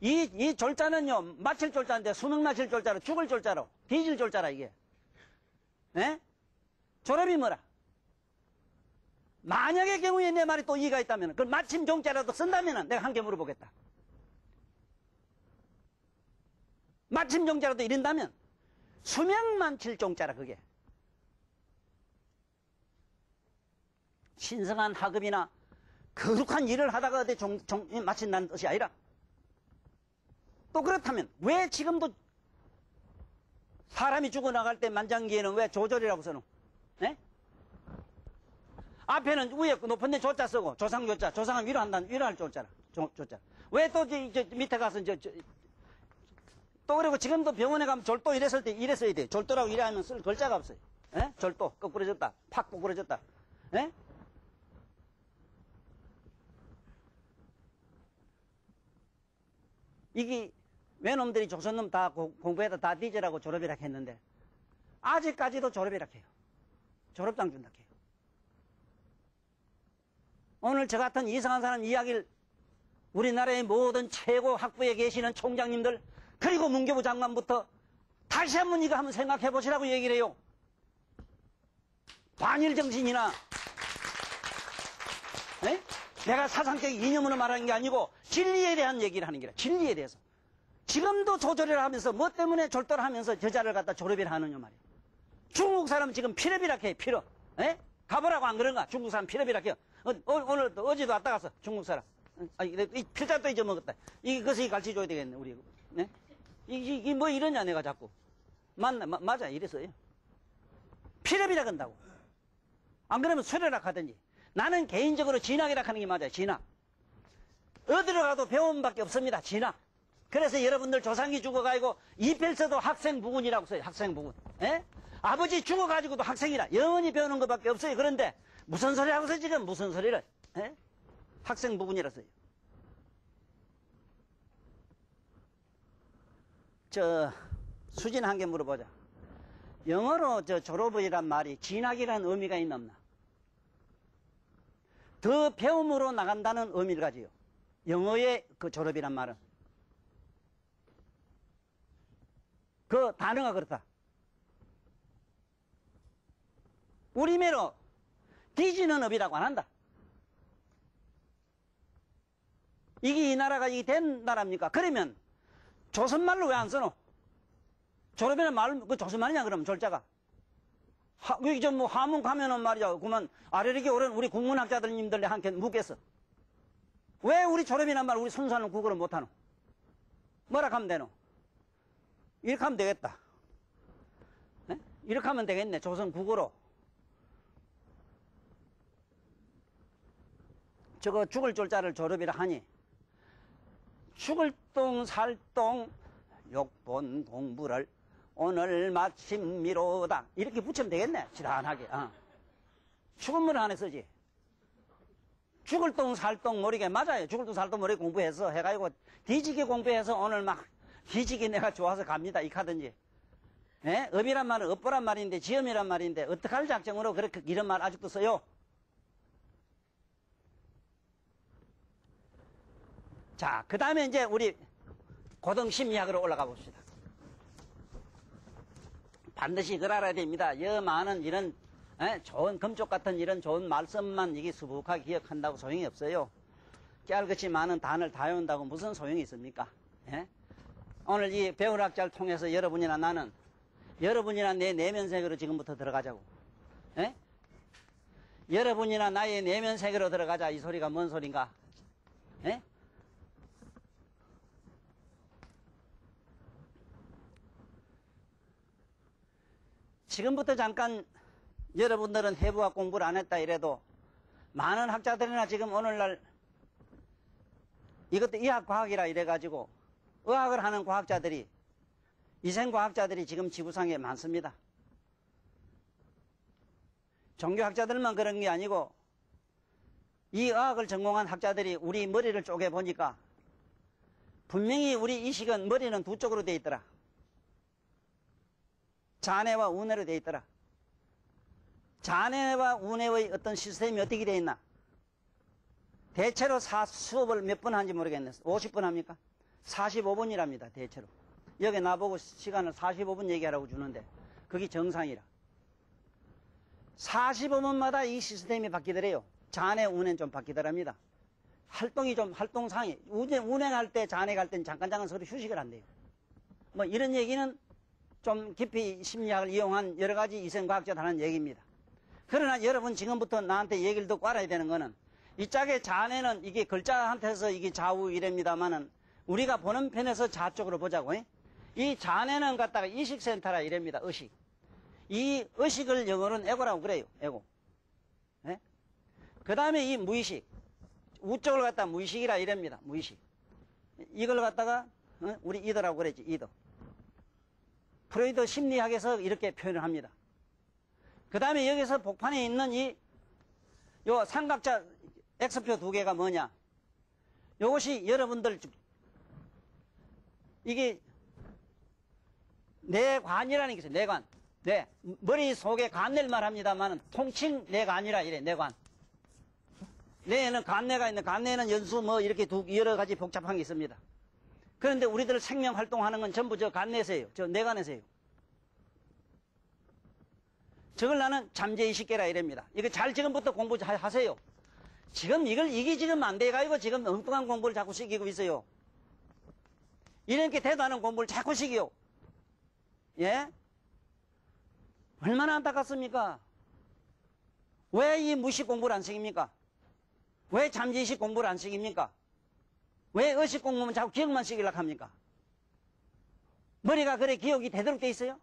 이 졸자는요, 마칠 졸자인데 수능 마칠 졸자로, 죽을 졸자로, 뒤질 졸자라, 이게. 예? 졸업이 뭐라? 만약의 경우에 내 말이 또 이의가 있다면, 그걸 마침 종자라도 쓴다면 내가 한 개 물어보겠다. 마침 종자라도 이른다면, 수명만 칠 종자라, 그게. 신성한 학업이나 거룩한 일을 하다가 어디 마친다는 뜻이 아니라, 또 그렇다면, 왜 지금도 사람이 죽어나갈 때 만장기에는 왜 조절이라고 써놓은? 네? 앞에는 위에 높은 데 조자 쓰고, 조상조자, 조상은 위로할 조자라, 조자. 왜 또 밑에 가서 또 그리고 지금도 병원에 가면 졸도 이랬을 때 이래 써야 돼. 졸도라고 이래 하면 쓸 글자가 없어요. 에? 졸도, 거꾸러졌다. 팍 거꾸러졌다. 에? 이게 외놈들이 조선놈 다 공부해다 다 뒤지라고 졸업이라 했는데 아직까지도 졸업이라 해요. 졸업장 준다 해요. 오늘 저 같은 이상한 사람 이야기를 우리나라의 모든 최고 학부에 계시는 총장님들 그리고 문교부 장관부터 다시 한번 이거 한번 생각해 보시라고 얘기를 해요. 반일 정신이나 에? 내가 사상적 이념으로 말하는 게 아니고 진리에 대한 얘기를 하는 게라. 진리에 대해서. 지금도 조절을 하면서 뭐 때문에 졸도를 하면서 저자를 갖다 졸업이라 하느냐 말이에요. 중국 사람 지금 피럽이라 해요. 피럽. 에? 가보라고 안 그런가? 중국 사람 피럽이라 해요. 오늘 어제도 왔다 갔어. 중국 사람. 이 필자도 잊어먹었다. 이것을 가르쳐줘야 되겠네. 우리. 네? 이게 뭐 이러냐 내가 자꾸. 맞아 이랬어요. 피럽이라 한다고. 안 그러면 수레락 하든지. 나는 개인적으로 진학이라 하는 게 맞아요. 진학. 어디로 가도 배움밖에 없습니다. 진학. 그래서 여러분들 조상이 죽어가지고 이필서도 학생부군이라고 써요. 학생부군. 에? 아버지 죽어가지고도 학생이라. 영원히 배우는 것밖에 없어요. 그런데 무슨 소리 하고서 지금 무슨 소리를. 에? 학생부군이라 써요. 수진 한 개 물어보자. 영어로 졸업이란 말이 진학이라는 의미가 있나 없나? 더 배움으로 나간다는 의미를 가지요. 영어의 그 졸업이란 말은. 그 단어가 그렇다. 우리매로 뒤지는 업이라고 안 한다. 이게 이 나라가 이게 된 나라입니까? 그러면 조선말로 왜 안 써노? 졸업이라는 말, 그 조선말이냐 그러면 졸자가. 여기 좀 뭐 하문 가면은 말이야. 그만 아래리게 오른 우리 국문학자들님들에 한테 묻겠어. 왜 우리 졸업이란 말 우리 순수하는 국어를 못하노? 뭐라 하면 되노? 이렇게 하면 되겠다. 네? 이렇게 하면 되겠네. 조선 국어로. 저거 죽을 졸자를 졸업이라 하니 죽을 똥 살똥 욕본 공부를 오늘 마침미로다 이렇게 붙이면 되겠네. 지단하게. 죽은 물 안에 쓰지. 죽을 똥 살똥 모르게 맞아요. 죽을 똥 살똥 모르게 공부해서 해가지고 뒤지게 공부해서 오늘 막 뒤지게 내가 좋아서 갑니다. 이 카든지. 예? 업이란 말은 업보란 말인데 지엄이란 말인데 어떡할 작정으로 그렇게 이런 말 아직도 써요? 자, 그 다음에 이제 우리 고등심리학으로 올라가 봅시다. 반드시 그걸 알아야 됩니다. 여 많은 이런 좋은 금쪽 같은 이런 좋은 말씀만 이게 수북하게 기억한다고 소용이 없어요. 깨알같이 많은 단을 다 외운다고 무슨 소용이 있습니까? 예? 오늘 이 배울학자를 통해서 여러분이나 나는 여러분이나 내 내면세계로 지금부터 들어가자고. 예? 여러분이나 나의 내면세계로 들어가자. 이 소리가 뭔 소린가? 예? 지금부터 잠깐 여러분들은 해부학 공부를 안 했다 이래도 많은 학자들이나 지금 오늘날 이것도 의학과학이라 이래가지고 의학을 하는 과학자들이 위생과학자들이 지금 지구상에 많습니다. 종교학자들만 그런 게 아니고 이 의학을 전공한 학자들이 우리 머리를 쪼개보니까 분명히 우리 이식은 머리는 두 쪽으로 되어 있더라. 잔해와 운해로 되어 있더라. 잔해와 운해의 어떤 시스템이 어떻게 되어 있나? 대체로 수업을 몇 분 하는지 모르겠네. 50분 합니까? 45분이랍니다. 대체로. 여기 나보고 시간을 45분 얘기하라고 주는데 그게 정상이라. 45분마다 이 시스템이 바뀌더래요. 잔해, 운해는 좀 바뀌더랍니다. 활동이 좀 활동상이 운행할 때 잔해갈 때는 잠깐 서로 휴식을 한대요. 뭐 이런 얘기는 좀 깊이 심리학을 이용한 여러 가지 위생과학자들 하는 얘기입니다. 그러나 여러분 지금부터 나한테 얘기를 듣고 알아야 되는 거는 이 짝의 잔해는 이게 글자한테서 이게 좌우 이랍니다만은 우리가 보는 편에서 좌쪽으로 보자고. 이 잔해는 갖다가 이식센터라 이랍니다. 의식. 이 의식을 영어로는 에고라고 그래요. 에고. 그 다음에 이 무의식. 우쪽을 갖다가 무의식이라 이랍니다. 무의식. 이걸 갖다가 우리 이더라고 그랬지. 이더. 프로이드 심리학에서 이렇게 표현을 합니다. 그 다음에 여기서 복판에 있는 요 삼각자 X표 두 개가 뭐냐? 요것이 여러분들 이게 뇌관이라는 게 있어요. 뇌관. 네. 머릿속에 관내를 말합니다만 통칭 뇌관이라 이래. 뇌관. 뇌에는 관내가 있는 관내에는 연수 뭐 이렇게 여러 가지 복잡한 게 있습니다. 그런데 우리들 생명 활동하는 건 전부 저 관내에서요. 저 뇌관에서요. 저걸 나는 잠재의식계라 이랍니다. 이거 잘 지금부터 공부하세요. 지금 이게 지금 안 돼가지고 지금 엉뚱한 공부를 자꾸 시키고 있어요. 이렇게 대단한 공부를 자꾸 시키요. 예? 얼마나 안타깝습니까? 왜 이 무식 공부를 안 시킵니까? 왜 잠재의식 공부를 안 시킵니까? 왜 의식 공부는 자꾸 기억만 시키려고 합니까? 머리가 그래 기억이 되도록 돼 있어요?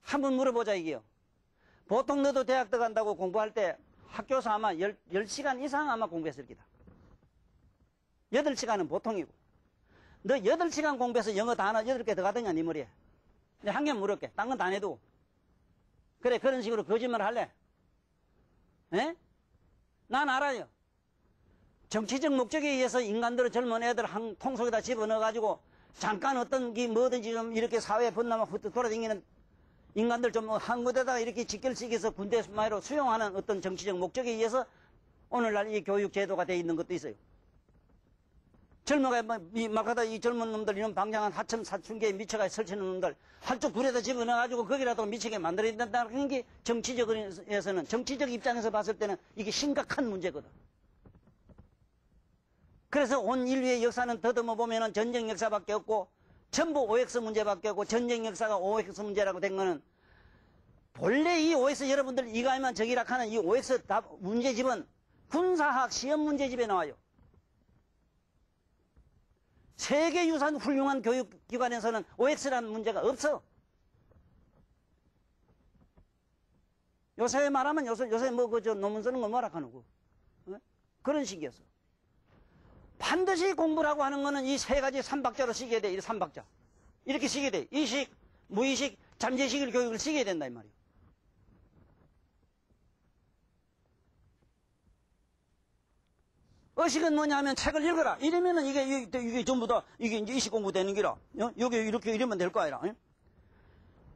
한번 물어보자 이게요. 보통 너도 대학 들어간다고 공부할 때 학교에서 아마 10시간 이상 아마 공부했을 기다. 8시간은 보통이고. 너 8시간 공부해서 영어 단어 8개 더 가더냐 네 머리에. 근데 한 개 물을게. 딴 건 다 안 해도. 그래 그런 식으로 거짓말 할래? 에? 난 알아요. 정치적 목적에 의해서 인간들을 젊은 애들 한 통속에다 집어넣어가지고 잠깐 어떤 게 뭐든지 좀 이렇게 사회에 번나마 흩어 돌아다니는 인간들 좀 한 곳에다가 이렇게 직결시켜서 군대 마이로 수용하는 어떤 정치적 목적에 의해서 오늘날 이 교육 제도가 되어 있는 것도 있어요. 젊어가 막하다 이 젊은 놈들 이런 방장한 하천 사춘기에 미쳐가 설치는 놈들 한쪽 불에다 집어넣어가지고 거기라도 미치게 만들어야 된다는 게 정치적에서는 정치적 입장에서 봤을 때는 이게 심각한 문제거든. 그래서 온 인류의 역사는 더듬어 보면은 전쟁 역사밖에 없고 전부 OX 문제밖에 없고 전쟁 역사가 OX 문제라고 된 거는 본래 이 OX 여러분들 이거 알면 저기라 하는 이 OX 문제집은 군사학 시험 문제집에 나와요. 세계유산 훌륭한 교육기관에서는 OX라는 문제가 없어. 요새 말하면 요새 뭐 그저 논문 쓰는 거 뭐라 하는 거. 그런 식이었어. 반드시 공부라고 하는 거는 이 세 가지 삼박자로 시켜야 돼. 이 삼박자. 이렇게 시켜야 돼. 의식, 무의식, 잠재의식을 교육을 시켜야 된다 이 말이에요. 의식은 뭐냐 하면 책을 읽어라. 이러면은 이게 전부 다 이게 이제 의식 공부 되는 기라. 여기 이렇게 이러면 될 거 아니라.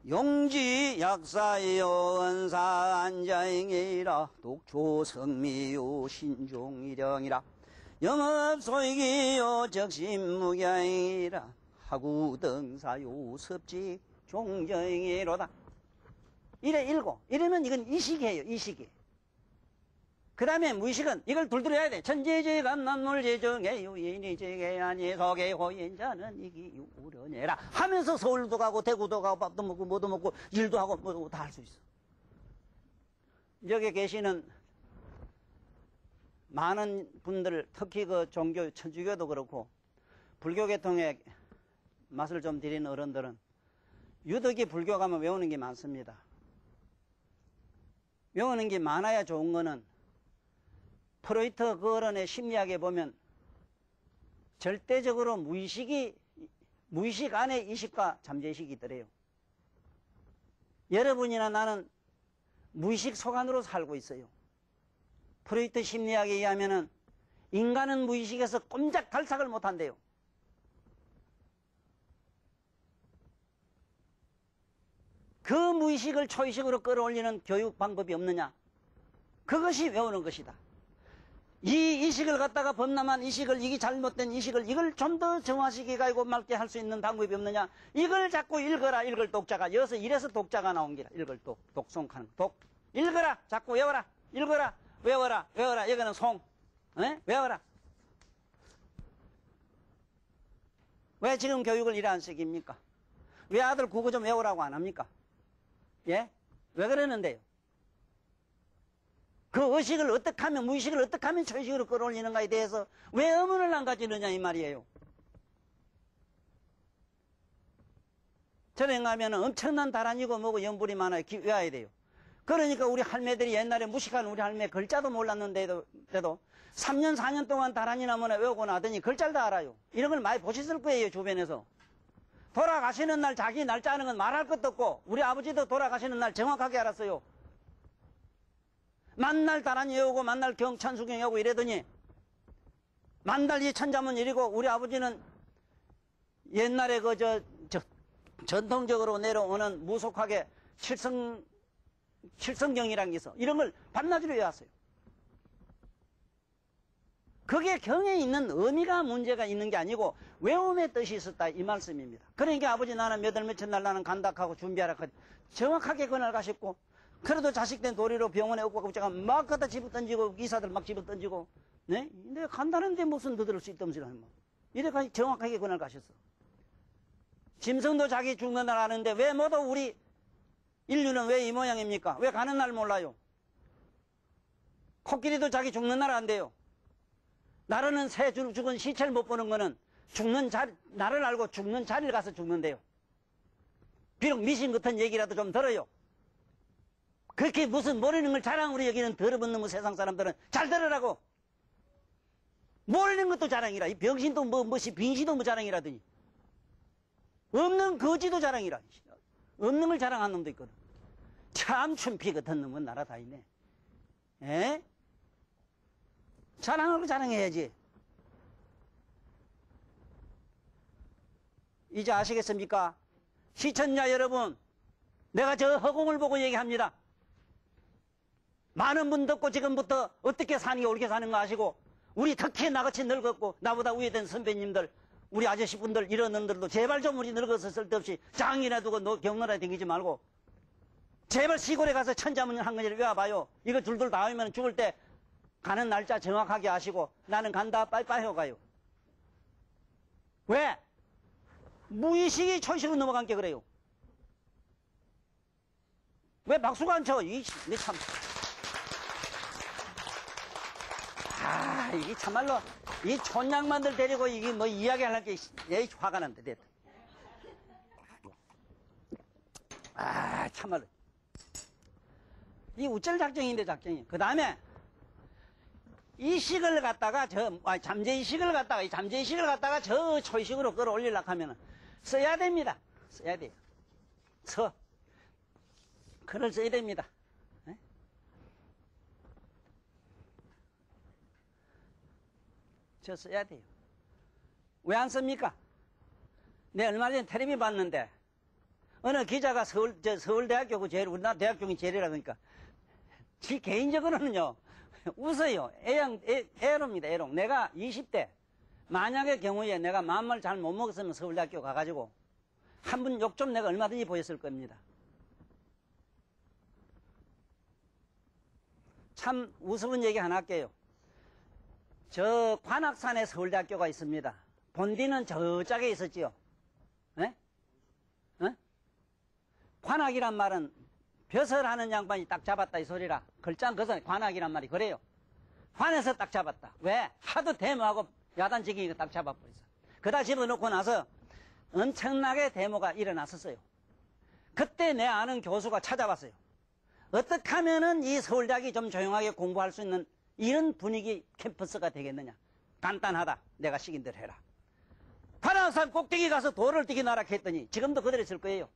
용지 약사여 은사 안자행이라 독초 성미요 신종일령이라 영업소이기요 적심무경이라 하구등사요 섭지 종정이로다. 이래 읽고 이러면 이건 이식이에요. 이식이. 그 다음에 무의식은 이걸 둘둘해야 돼. 천지지감 남물지정해요 인이지게 아니 속에 호인자는 이기 우려내라 하면서 서울도 가고 대구도 가고 밥도 먹고 뭐도 먹고 일도 하고 뭐도 다 할 수 있어. 여기 계시는 많은 분들, 특히 그 종교, 천주교도 그렇고 불교 계통의 맛을 좀 들이는 어른들은 유독이 불교 가면 외우는 게 많습니다. 외우는 게 많아야 좋은 거는 프로이트 그 어른의 심리학에 보면 절대적으로 무의식 안에 이식과 잠재의식이 있더래요. 여러분이나 나는 무의식 속안으로 살고 있어요. 프로이트 심리학에 의하면은 인간은 무의식에서 꼼짝 달싹을 못한대요. 그 무의식을 초의식으로 끌어올리는 교육 방법이 없느냐? 그것이 외우는 것이다. 이 이식을 갖다가 범람한 이식을, 이게 잘못된 이식을, 이걸 좀 더 정화시키고 맑게 할 수 있는 방법이 없느냐? 이걸 자꾸 읽어라, 읽을 독자가. 이래서 독자가 나온 기라. 읽을 독, 독송하는 독. 읽어라, 자꾸 외워라, 읽어라, 외워라, 외워라. 여기는 송. 에? 외워라. 왜 지금 교육을 이래 안 시킵니까? 왜 아들 국어 좀 외우라고 안 합니까? 예? 왜 그러는데요? 그 의식을 어떻게 하면, 무의식을 어떻게 하면 초의식으로 끌어올리는가에 대해서 왜 의문을 안 가지느냐 이 말이에요. 저래 가면 엄청난 다란이고 뭐고 연불이 많아요. 외워야 돼요. 그러니까 우리 할매들이 옛날에 무식한 우리 할매 글자도 몰랐는데도 3년 4년 동안 다란이나 뭐나 외우고 나더니 글자를 다 알아요. 이런 걸 많이 보셨을 거예요, 주변에서. 돌아가시는 날 자기 날짜 아는 건 말할 것도 없고 우리 아버지도 돌아가시는 날 정확하게 알았어요. 만날 다란이 외우고 만날 경찬수경 외우고 이러더니 만달 이 천자문 이리고 우리 아버지는 옛날에 전통적으로 내려오는 무속하게 칠성경이라는 게 있어. 이런 걸 밤낮으로 외웠어요. 그게 경에 있는 의미가 문제가 있는 게 아니고 외움의 뜻이 있었다 이 말씀입니다. 그러니까 아버지 나는 몇 월 며칠 날 나는 간다 하고 준비하라 하고 정확하게 그날 가셨고 그래도 자식된 도리로 병원에 업고 가고 제가 막 갖다 집어 던지고 의사들 막 집어 던지고 네? 내가 간다는데 무슨 너들을 쓸데없이를 하는 뭐 이래가 정확하게 그날 가셨어. 짐승도 자기 죽는 날 아는데 왜 모두 우리 인류는 왜 이 모양입니까? 왜 가는 날 몰라요? 코끼리도 자기 죽는 날 안 돼요. 나르는 새 죽은 시체를 못 보는 거는 죽는 자리, 나를 알고 죽는 자리를 가서 죽는데요. 비록 미신 같은 얘기라도 좀 들어요. 그렇게 무슨 모르는 걸 자랑으로 여기는 더러운 놈의 세상 사람들은 잘 들으라고. 모르는 것도 자랑이라. 이 병신도 빙신도 자랑이라더니. 없는 거지도 자랑이라. 없는 걸 자랑한 놈도 있거든. 참 춘피 같은 놈은 나라 다 있네. 에? 자랑하고 자랑해야지. 이제 아시겠습니까? 시청자 여러분, 내가 저 허공을 보고 얘기합니다. 많은 분 듣고 지금부터 어떻게 사는 게 옳게 사는 거 아시고 우리 특히 나같이 늙었고 나보다 위에 선배님들 우리 아저씨분들 이런 놈들도 제발 좀 우리 늙어서 쓸데없이 장이나 두고 경로나 댕기지 말고 제발 시골에 가서 천자문 한 가지를 외워봐요. 이거 둘둘 다 하면 죽을 때 가는 날짜 정확하게 아시고 나는 간다 빠이빠이 하고 가요. 왜? 무의식이 초의식으로 넘어간 게 그래요. 왜 박수가 안 쳐? 내 참. 이게 참말로 이 촌양만들 데리고 이게 뭐 이야기할 게 화가 난다. 됐다. 참말로 이 우쩔 작정인데 작정이. 그 다음에 이 식을 갖다가 잠재의식을 갖다가 저 초의식으로 끌어올리려고 하면은 써야 됩니다. 써야 돼요. 글을 써야 됩니다. 네? 저 써야 돼요. 왜 안 씁니까? 내 얼마 전에 텔레비 봤는데 어느 기자가 서울대학교고 우리나라 대학 중에 제일이라 그러니까 지 개인적으로는요 웃어요. 애로입니다, 애로. 내가 20대, 만약의 경우에 내가 마음을 잘 못 먹었으면 서울대학교 가가지고, 한 분 욕 좀 내가 얼마든지 보였을 겁니다. 참 우스운 얘기 하나 할게요. 저 관악산에 서울대학교가 있습니다. 본디는 저짝에 있었지요. 네? 네? 관악이란 말은 벼슬하는 양반이 딱 잡았다 이 소리라. 글자는 그서 관악이란 말이 그래요. 관에서 딱 잡았다. 왜? 하도 데모하고 야단치기가 딱 잡아버렸어. 그다 집어넣고 나서 엄청나게 데모가 일어났었어요. 그때 내 아는 교수가 찾아봤어요. 어떻게 하면은 이 서울대학이 좀 조용하게 공부할 수 있는 이런 분위기 캠퍼스가 되겠느냐. 간단하다. 내가 시킨 대로 해라. 관악산 꼭대기 가서 돌을 뛰기 나라 했더니 지금도 그대로 있을 거예요.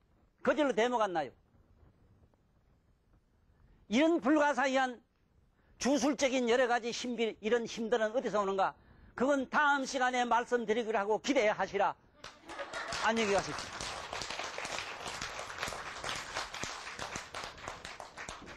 거질로 데모가 안 나요. 이런 불가사의한 주술적인 여러 가지 신비, 이런 힘들은 어디서 오는가? 그건 다음 시간에 말씀드리기로 하고 기대하시라. 안녕히 가십시오.